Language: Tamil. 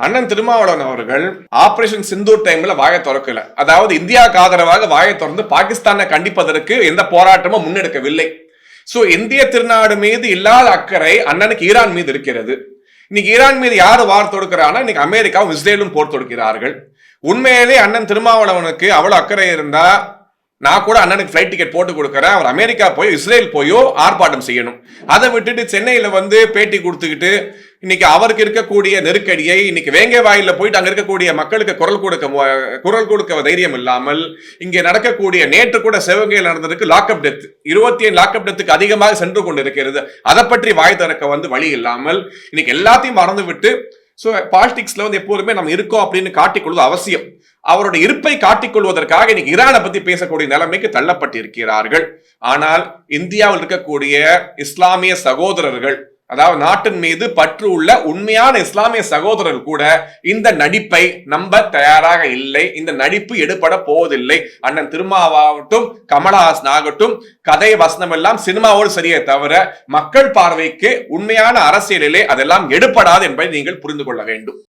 அண்ணன் திருமாவளவன் அவர்கள் ஆபரேஷன் சிந்தூர் டைம்ல வாயை திறக்கல. அதாவது இந்தியாவுக்கு ஆதரவாக வாயை திறந்து பாகிஸ்தானை கண்டிப்பதற்கு எந்த போராட்டமும் முன்னெடுக்கவில்லை. சோ இந்திய திருநாடு மீது இல்லாத அக்கறை அண்ணனுக்கு ஈரான் மீது இருக்கிறது. இன்னைக்கு ஈரான் மீது யாரு வார் தொடுக்கிறான்னா இன்னைக்கு அமெரிக்காவும் இஸ்ரேலும் போர் தொடுக்கிறார்கள். உண்மையிலே அண்ணன் திருமாவளவனுக்கு அவ்வளவு அக்கறை இருந்தா நான் கூட அண்ணனுக்கு ஃபிளைட் டிக்கெட் போட்டு கொடுக்கறேன். அவர் அமெரிக்கா போய் இஸ்ரேல் போயோ ஆர்ப்பாட்டம் செய்யணும். அதை விட்டுட்டு சென்னையில பேட்டி கொடுத்துக்கிட்டு இன்னைக்கு அவருக்கு இருக்கக்கூடிய நெருக்கடியை இன்னைக்கு வேங்கை வாயில போயிட்டு அங்க இருக்கக்கூடிய மக்களுக்கு குரல் கொடுக்க தைரியம் இல்லாமல் இங்கே நடக்கக்கூடிய நேற்று கூட சிவகங்கையில் நடந்ததுக்கு லாக்அப் டெத் 27 லாக்அப் டெத்துக்கு அதிகமாக சென்று கொண்டு இருக்கிறது. அதை பற்றி வாய் திறக்க வழி இல்லாமல் இன்னைக்கு எல்லாத்தையும் மறந்து விட்டு பாலிடிக்ஸ்ல எப்போதுமே நம்ம இருக்கோம் அப்படின்னு காட்டிக்கொள்வது அவசியம். அவருடைய இருப்பை காட்டிக்கொள்வதற்காக இன்னைக்கு ஈரானை பத்தி பேசக்கூடிய நிலைமைக்கு தள்ளப்பட்டிருக்கிறார்கள். ஆனால் இந்தியாவில் இருக்கக்கூடிய இஸ்லாமிய சகோதரர்கள், அதாவது நாட்டின் மீது பற்று உள்ள உண்மையான இஸ்லாமிய சகோதரர்கள் கூட இந்த நடிப்பை நம்ப தயாராக இல்லை. இந்த நடிப்பு எடுபட போவதில்லை. அண்ணன் திருமாவாகட்டும் கமலஹாசன் ஆகட்டும் கதை வசனம் எல்லாம் சினிமாவோடு சரியே தவிர மக்கள் பார்வைக்கு உண்மையான அரசியலிலே அதெல்லாம் எடுபடாது என்பதை நீங்கள் புரிந்து கொள்ள வேண்டும்.